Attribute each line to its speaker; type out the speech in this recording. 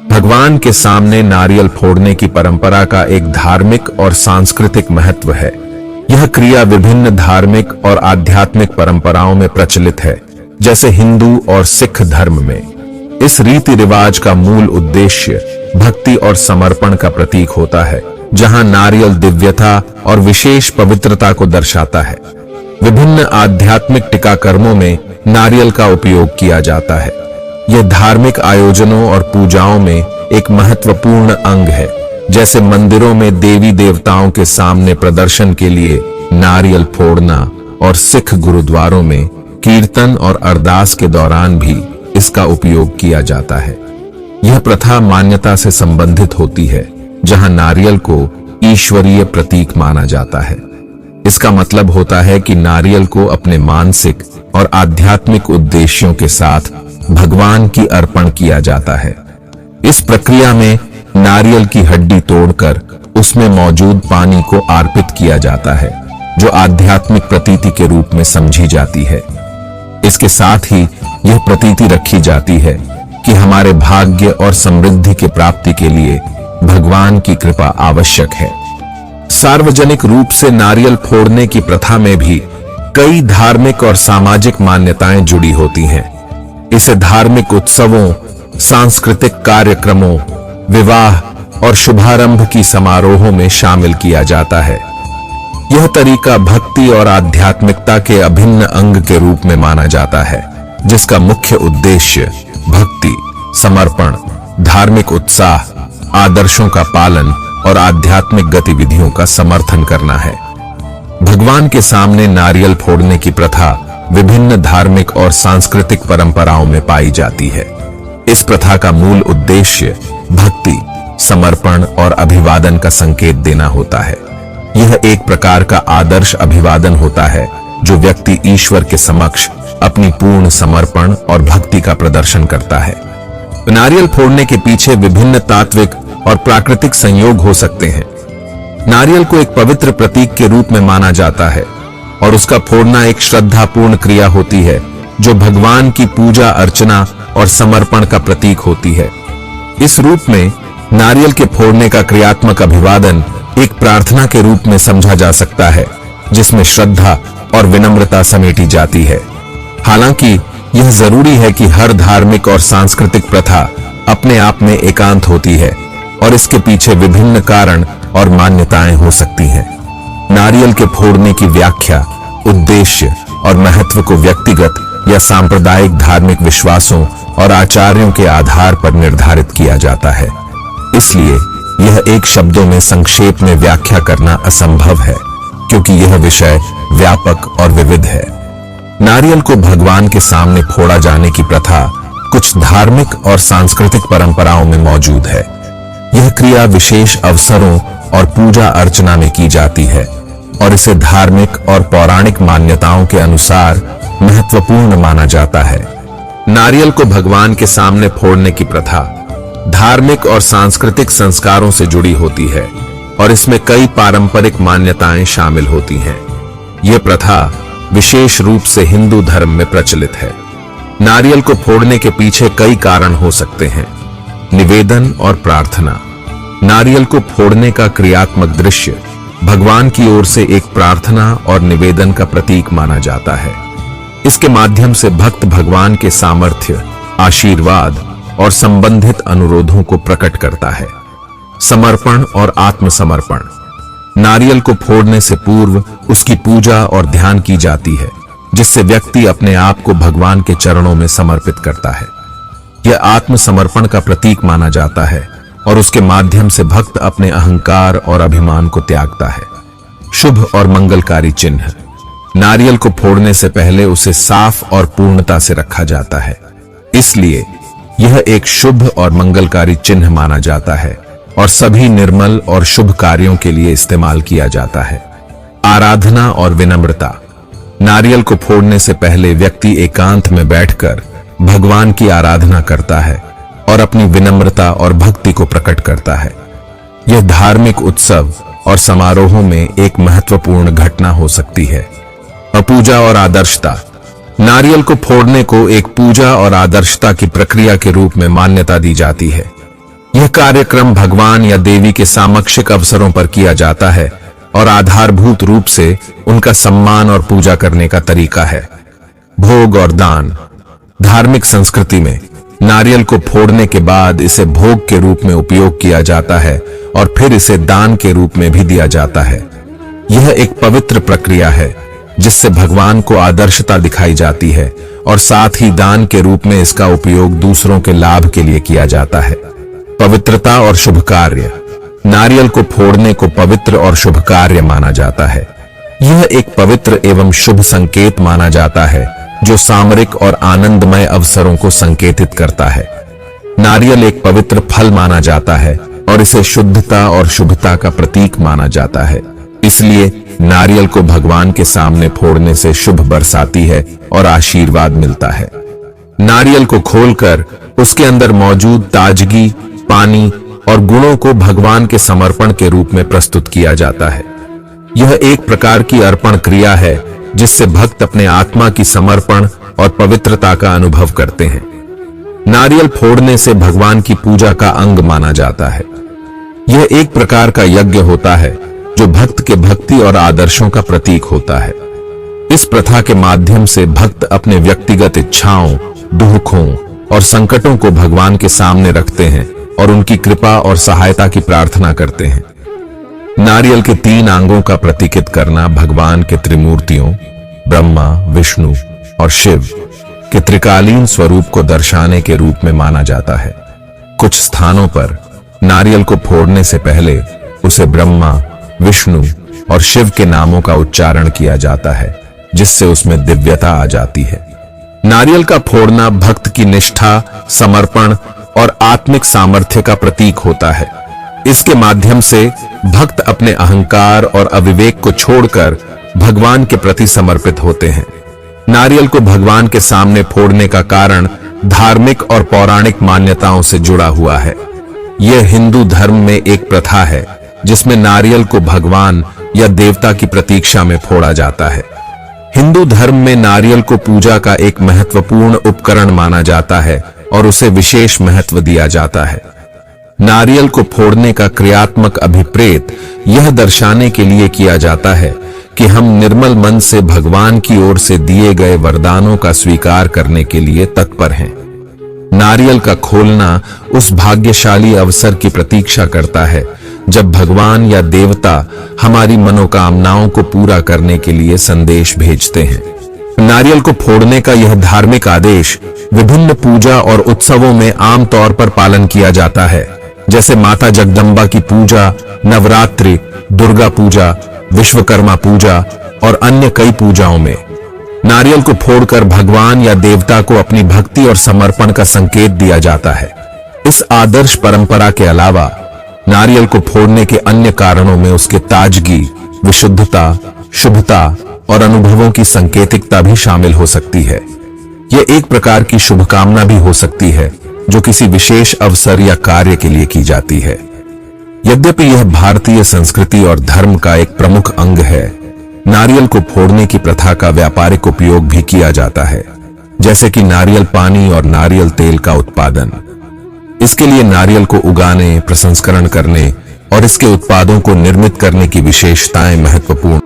Speaker 1: भगवान के सामने नारियल फोड़ने की परंपरा का एक धार्मिक और सांस्कृतिक महत्व है। यह क्रिया विभिन्न धार्मिक और आध्यात्मिक परंपराओं में प्रचलित है, जैसे हिंदू और सिख धर्म में। इस रीति रिवाज का मूल उद्देश्य भक्ति और समर्पण का प्रतीक होता है, जहां नारियल दिव्यता और विशेष पवित्रता को दर्शाता है। विभिन्न आध्यात्मिक टीकाकर्मों में नारियल का उपयोग किया जाता है। यह धार्मिक आयोजनों और पूजाओं में एक महत्वपूर्ण अंग है, जैसे मंदिरों में देवी देवताओं के सामने प्रदर्शन के लिए नारियल फोड़ना और सिख गुरुद्वारों में कीर्तन और अरदास के दौरान भी इसका उपयोग किया जाता है। यह प्रथा मान्यता से संबंधित होती है, जहां नारियल को ईश्वरीय प्रतीक माना जाता है। इसका मतलब होता है कि नारियल को अपने मानसिक और आध्यात्मिक उद्देश्यों के साथ भगवान की अर्पण किया जाता है। इस प्रक्रिया में नारियल की हड्डी तोड़कर उसमें मौजूद पानी को अर्पित किया जाता है, जो आध्यात्मिक प्रतीति के रूप में समझी जाती है। इसके साथ ही यह प्रतीति रखी जाती है कि हमारे भाग्य और समृद्धि की प्राप्ति के लिए भगवान की कृपा आवश्यक है। सार्वजनिक रूप से नारियल फोड़ने की प्रथा में भी कई धार्मिक और सामाजिक मान्यताएं जुड़ी होती हैं। इसे धार्मिक उत्सवों, सांस्कृतिक कार्यक्रमों, विवाह और शुभारंभ की समारोहों में शामिल किया जाता है। यह तरीका भक्ति और आध्यात्मिकता के अभिन्न अंग के रूप में माना जाता है, जिसका मुख्य उद्देश्य भक्ति, समर्पण, धार्मिक उत्साह, आदर्शों का पालन और आध्यात्मिक गतिविधियों का समर्थन करना है। भगवान के सामने नारियल फोड़ने की प्रथा विभिन्न धार्मिक और सांस्कृतिक परंपराओं में पाई जाती है। इस प्रथा का मूल उद्देश्य भक्ति, समर्पण और अभिवादन का संकेत देना होता है। यह एक प्रकार का आदर्श अभिवादन होता है, जो व्यक्ति ईश्वर के समक्ष अपनी पूर्ण समर्पण और भक्ति का प्रदर्शन करता है। नारियल फोड़ने के पीछे विभिन्न तात्विक और प्राकृतिक संयोग हो सकते हैं। नारियल को एक पवित्र प्रतीक के रूप में माना जाता है और उसका फोड़ना एक श्रद्धापूर्ण क्रिया होती है, जो भगवान की पूजा अर्चना और समर्पण का प्रतीक होती है। इस रूप में नारियल के फोड़ने का क्रियात्मक अभिवादन एक प्रार्थना के रूप में समझा जा सकता है, जिसमें श्रद्धा और विनम्रता समेटी जाती है। हालांकि यह जरूरी है कि हर धार्मिक और सांस्कृतिक प्रथा अपने आप में एकांत होती है और इसके पीछे विभिन्न कारण और मान्यताएं हो सकती हैं। नारियल के फोड़ने की व्याख्या, उद्देश्य और महत्व को व्यक्तिगत या सांप्रदायिक धार्मिक विश्वासों और आचार्यों के आधार पर निर्धारित किया जाता है। इसलिए यह एक शब्दों में संक्षेप में व्याख्या करना असंभव है, क्योंकि यह विषय व्यापक और विविध है। नारियल को भगवान के सामने फोड़ा जाने की प्रथा कुछ धार्मिक और सांस्कृतिक परंपराओं में मौजूद है। यह क्रिया विशेष अवसरों और पूजा अर्चना में की जाती है और इसे धार्मिक और पौराणिक मान्यताओं के अनुसार महत्वपूर्ण माना जाता है। नारियल को भगवान के सामने फोड़ने की प्रथा धार्मिक और सांस्कृतिक संस्कारों से जुड़ी होती है और इसमें कई पारंपरिक मान्यताएं शामिल होती हैं। यह प्रथा विशेष रूप से हिंदू धर्म में प्रचलित है। नारियल को फोड़ने के पीछे कई कारण हो सकते हैं। निवेदन और प्रार्थना। नारियल को फोड़ने का क्रियात्मक दृश्य भगवान की ओर से एक प्रार्थना और निवेदन का प्रतीक माना जाता है। इसके माध्यम से भक्त भगवान के सामर्थ्य, आशीर्वाद और संबंधित अनुरोधों को प्रकट करता है। समर्पण और आत्मसमर्पण। नारियल को फोड़ने से पूर्व उसकी पूजा और ध्यान की जाती है, जिससे व्यक्ति अपने आप को भगवान के चरणों में समर्पित करता है। यह आत्मसमर्पण का प्रतीक माना जाता है और उसके माध्यम से भक्त अपने अहंकार और अभिमान को त्यागता है। शुभ और मंगलकारी चिन्ह। नारियल को फोड़ने से पहले उसे साफ और पूर्णता से रखा जाता है, इसलिए यह एक शुभ और मंगलकारी चिन्ह माना जाता है और सभी निर्मल और शुभ कार्यों के लिए इस्तेमाल किया जाता है। आराधना और विनम्रता। नारियल को फोड़ने से पहले व्यक्ति एकांत में बैठकर भगवान की आराधना करता है और अपनी विनम्रता और भक्ति को प्रकट करता है। यह धार्मिक उत्सव और समारोहों में एक महत्वपूर्ण घटना हो सकती है। पूजा और आदर्शता। नारियल को फोड़ने को एक पूजा और आदर्शता की प्रक्रिया के रूप में मान्यता दी जाती है। यह कार्यक्रम भगवान या देवी के सामक्षिक अवसरों पर किया जाता है और आधारभूत रूप से उनका सम्मान और पूजा करने का तरीका है। भोग और दान। धार्मिक संस्कृति में नारियल को फोड़ने के बाद इसे भोग के रूप में उपयोग किया जाता है और फिर इसे दान के रूप में भी दिया जाता है। यह एक पवित्र प्रक्रिया है जिससे भगवान को आदर्शता दिखाई जाती है और साथ ही दान के रूप में इसका उपयोग दूसरों के लाभ के लिए किया जाता है। पवित्रता और शुभ कार्य। नारियल को फोड़ने को पवित्र और शुभ कार्य माना जाता है। यह एक पवित्र एवं शुभ संकेत माना जाता है जो सामरिक और आनंदमय अवसरों को संकेतित करता है। नारियल एक पवित्र फल माना जाता है और इसे शुद्धता और शुभता का प्रतीक माना जाता है। इसलिए नारियल को भगवान के सामने फोड़ने से शुभ बरसाती है और आशीर्वाद मिलता है। नारियल को खोलकर उसके अंदर मौजूद ताजगी, पानी और गुणों को भगवान के समर्पण के रूप में प्रस्तुत किया जाता है। यह एक प्रकार की अर्पण क्रिया है जिससे भक्त अपने आत्मा की समर्पण और पवित्रता का अनुभव करते हैं। नारियल फोड़ने से भगवान की पूजा का अंग माना जाता है। यह एक प्रकार का यज्ञ होता है जो भक्त के भक्ति और आदर्शों का प्रतीक होता है। इस प्रथा के माध्यम से भक्त अपने व्यक्तिगत इच्छाओं, दुखों और संकटों को भगवान के सामने रखते हैं और उनकी कृपा और सहायता की प्रार्थना करते हैं। नारियल के 3 अंगों का प्रतीकित करना भगवान के त्रिमूर्तियों ब्रह्मा, विष्णु और शिव के त्रिकालीन स्वरूप को दर्शाने के रूप में माना जाता है। कुछ स्थानों पर नारियल को फोड़ने से पहले उसे ब्रह्मा, विष्णु और शिव के नामों का उच्चारण किया जाता है जिससे उसमें दिव्यता आ जाती है। नारियल का फोड़ना भक्त की निष्ठा, समर्पण और आत्मिक सामर्थ्य का प्रतीक होता है। इसके माध्यम से भक्त अपने अहंकार और अविवेक को छोड़कर भगवान के प्रति समर्पित होते हैं। नारियल को भगवान के सामने फोड़ने का कारण धार्मिक और पौराणिक मान्यताओं से जुड़ा हुआ है। यह हिंदू धर्म में एक प्रथा है जिसमें नारियल को भगवान या देवता की प्रतीक्षा में फोड़ा जाता है। हिंदू धर्म में नारियल को पूजा का एक महत्वपूर्ण उपकरण माना जाता है और उसे विशेष महत्व दिया जाता है। नारियल को फोड़ने का क्रियात्मक अभिप्रेत यह दर्शाने के लिए किया जाता है कि हम निर्मल मन से भगवान की ओर से दिए गए वरदानों का स्वीकार करने के लिए तत्पर हैं। नारियल का खोलना उस भाग्यशाली अवसर की प्रतीक्षा करता है जब भगवान या देवता हमारी मनोकामनाओं को पूरा करने के लिए संदेश भेजते हैं। नारियल को फोड़ने का यह धार्मिक आदेश विभिन्न पूजा और उत्सवों में आमतौर पर पालन किया जाता है, जैसे माता जगदम्बा की पूजा, नवरात्रि, दुर्गा पूजा, विश्वकर्मा पूजा और अन्य कई पूजाओं में। नारियल को फोड़कर भगवान या देवता को अपनी भक्ति और समर्पण का संकेत दिया जाता है। इस आदर्श परंपरा के अलावा नारियल को फोड़ने के अन्य कारणों में उसके ताजगी, विशुद्धता, शुभता और अनुभवों की सांकेतिकता भी शामिल हो सकती है। यह एक प्रकार की शुभकामना भी हो सकती है जो किसी विशेष अवसर या कार्य के लिए की जाती है। यद्यपि यह भारतीय संस्कृति और धर्म का एक प्रमुख अंग है, नारियल को फोड़ने की प्रथा का व्यापारिक उपयोग भी किया जाता है, जैसे कि नारियल पानी और नारियल तेल का उत्पादन। इसके लिए नारियल को उगाने, प्रसंस्करण करने और इसके उत्पादों को निर्मित करने की विशेषताएं महत्वपूर्ण